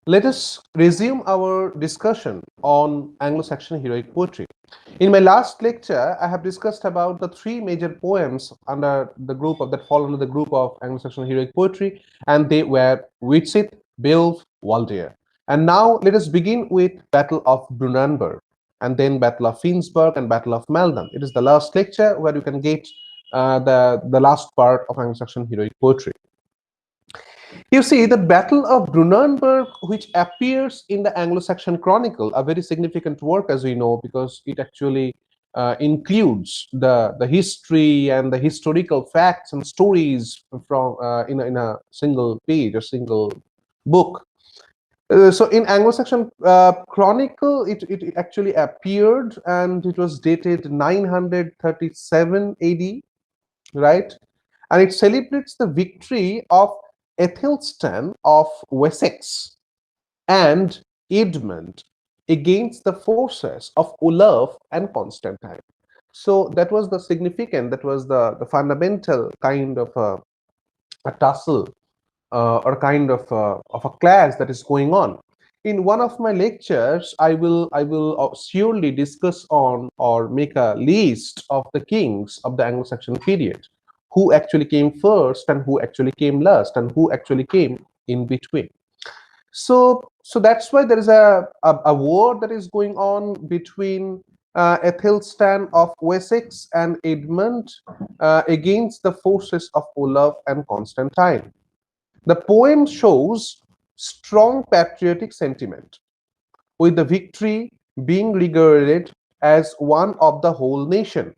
Let us resume our discussion on Anglo-Saxon heroic poetry. In my last lecture, I have discussed about the three major poems under the group of that fall under the group of Anglo-Saxon heroic poetry, and they were Widsith, Beowulf, Waldeyer. And now let us begin with Battle of Brunanburh, and then Battle of Finnsburg and Battle of Maldon. It is the last lecture where you can get the last part of Anglo-Saxon heroic poetry. You see, the Battle of Brunanburh, which appears in the Anglo-Saxon Chronicle, a very significant work, as we know, because it actually includes the history and the historical facts and stories from in a single page or single book. So in Anglo-Saxon Chronicle, it actually appeared, and it was dated 937 AD, right? And it celebrates the victory of Aethelstan of Wessex and Edmund against the forces of Olaf and Constantine. So that was the significant, that was the fundamental kind of a tussle or kind of a clash that is going on. In one of my lectures, I will surely discuss on or make a list of the kings of the Anglo-Saxon period, who actually came first and who actually came last and who actually came in between. So that's why there is a war that is going on between Aethelstan of Wessex and Edmund against the forces of Olaf and Constantine. The poem shows strong patriotic sentiment, with the victory being regarded as one of the whole nation,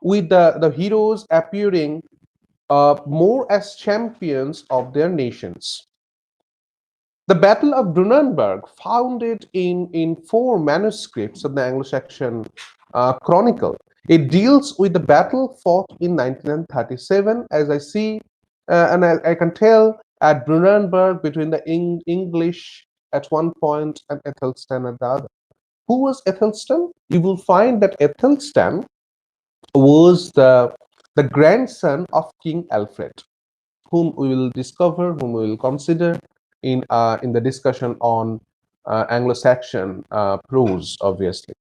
with the heroes appearing more as champions of their nations. The Battle of Brunanburh, founded in four manuscripts of the Anglo-Saxon Chronicle, it deals with the battle fought in 1937, as I see, and I can tell at Brunanburh between the English at one point and Aethelstan at the other. Who was Aethelstan? You will find that Aethelstan was the grandson of King Alfred, whom we will discover, whom we will consider in the discussion on Anglo-Saxon prose, obviously.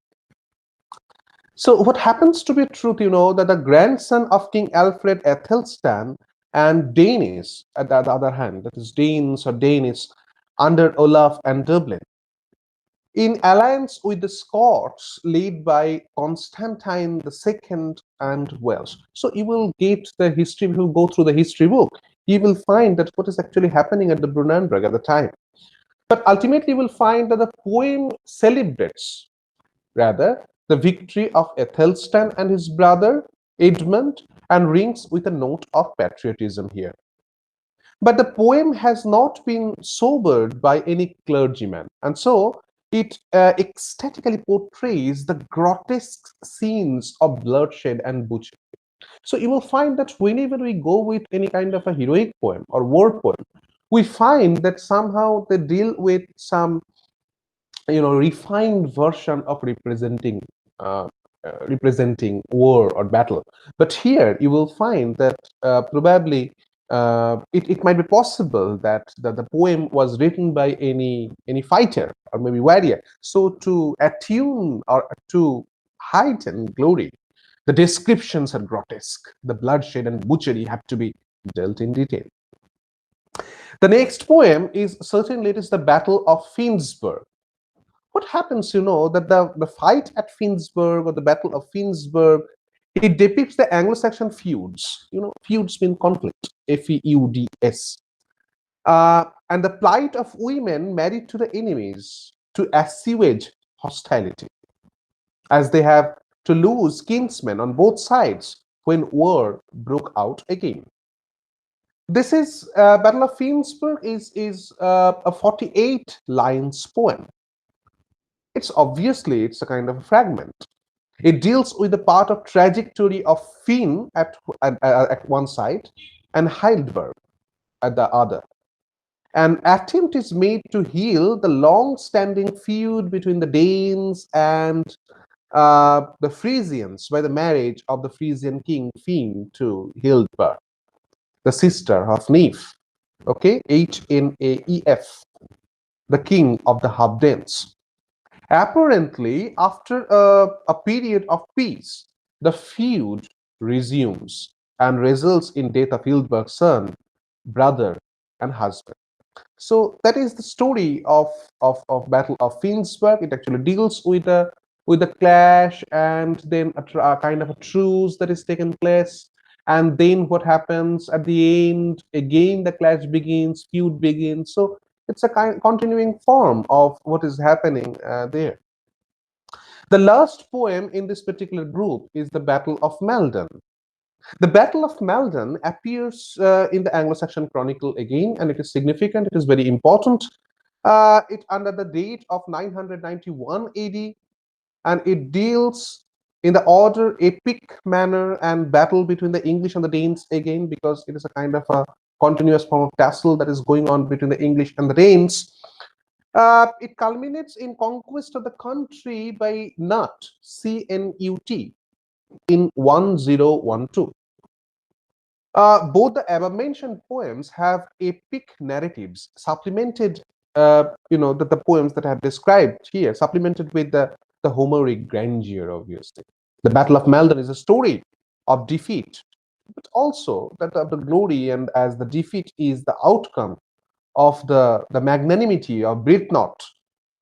So what happens to be truth, that the grandson of King Alfred Athelstan and Danes, at the other hand, that is Danes or Danish, under Olaf and Dublin, in alliance with the Scots led by Constantine II and Welsh. So you will get the history, if you go through the history book, you will find that what is actually happening at the Brunanburh at the time. But ultimately, you will find that the poem celebrates, rather, the victory of Athelstan and his brother Edmund, and rings with a note of patriotism here. But the poem has not been sobered by any clergyman, and so it ecstatically portrays the grotesque scenes of bloodshed and butchery. So you will find that whenever we go with any kind of a heroic poem or war poem, we find that somehow they deal with some refined version of representing war or battle. But here you will find that probably it might be possible that the poem was written by any fighter or maybe warrior, so to attune or to heighten glory, the descriptions are grotesque, the bloodshed and butchery have to be dealt in detail. The next poem is certainly, it is the Battle of Finnsburg. What happens, that the fight at Finnsburg or the Battle of Finnsburg, it depicts the Anglo-Saxon feuds. Feuds mean conflict, Feuds. And the plight of women married to the enemies to assuage hostility, as they have to lose kinsmen on both sides when war broke out again. This is Battle of Finnsburg is a 48 lines poem. It's a kind of a fragment. It deals with the part of trajectory of Finn at one side and Heidelberg at the other. An attempt is made to heal the long-standing feud between the Danes and the Frisians by the marriage of the Frisian king Finn to Hildburg, the sister of Nif. Okay, Hnaef, the king of the Habdans. Apparently, after a period of peace, the feud resumes and results in death of Hildburgh's son, brother, and husband. So that is the story of Battle of Finsburg. It actually deals with the clash and then a kind of a truce that is taken place. And then what happens at the end? Again, the clash begins, feud begins. So it's a kind continuing form of what is happening there. The last poem in this particular group is the Battle of Maldon. The Battle of Maldon appears in the Anglo-Saxon Chronicle again, and it is significant. It is very important. It under the date of 991 AD, and it deals in the order, epic manner, and battle between the English and the Danes again, because it is a kind of a continuous form of tussle that is going on between the English and the Danes. It culminates in conquest of the country by Nut, C-N-U-T, in 1012. Both the above-mentioned poems have epic narratives supplemented, the poems that I have described here, supplemented with the Homeric grandeur, obviously. The Battle of Maldon is a story of defeat, but also that of the glory, and as the defeat is the outcome of the magnanimity of Brithnot,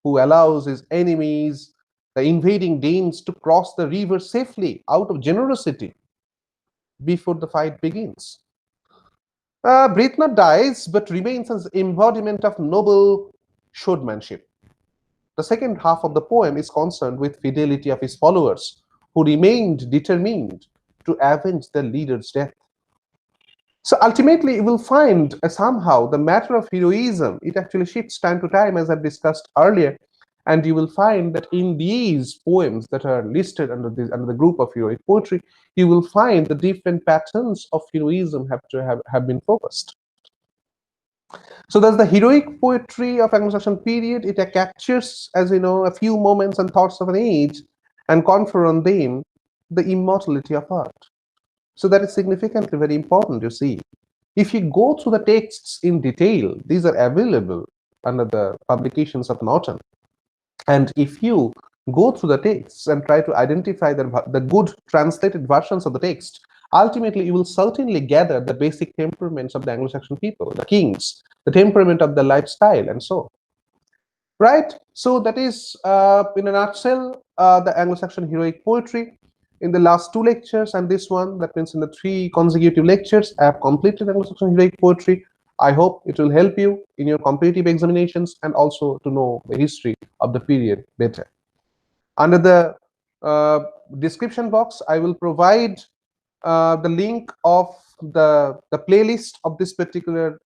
who allows his enemies, the invading Danes, to cross the river safely out of generosity before the fight begins. Brithnot dies but remains as embodiment of noble swordmanship. The second half of the poem is concerned with fidelity of his followers, who remained determined to avenge their leader's death. So ultimately, you will find somehow the matter of heroism, it actually shifts time to time, as I've discussed earlier. And you will find that in these poems that are listed under the group of heroic poetry, you will find the different patterns of heroism have been focused. So that's the heroic poetry of Anglo-Saxon period. It captures, as you know, a few moments and thoughts of an age and confer on them the immortality of art. So that is significantly very important, you see. If you go through the texts in detail, these are available under the publications of Norton. And if you go through the texts and try to identify the good translated versions of the text, ultimately you will certainly gather the basic temperaments of the Anglo-Saxon people, the kings, the temperament of the lifestyle, and so. Right? So that is, in a nutshell, the Anglo-Saxon heroic poetry. In the last two lectures and this one, that means in the 3 consecutive lectures, I have completed Anglo-Saxon heroic poetry. I hope it will help you in your competitive examinations and also to know the history of the period better. Under the description box, I will provide the link of the playlist of this particular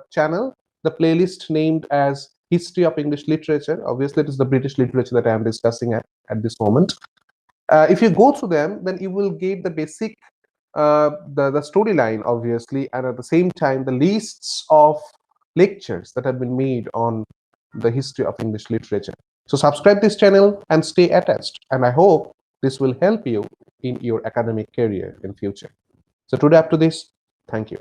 channel, the playlist named as History of English Literature. Obviously, it is the British literature that I am discussing at this moment. If you go through them, then you will get the basic, the storyline, obviously, and at the same time, the lists of lectures that have been made on the history of English literature. So subscribe this channel and stay attached. And I hope this will help you in your academic career in future. So today up to this, thank you.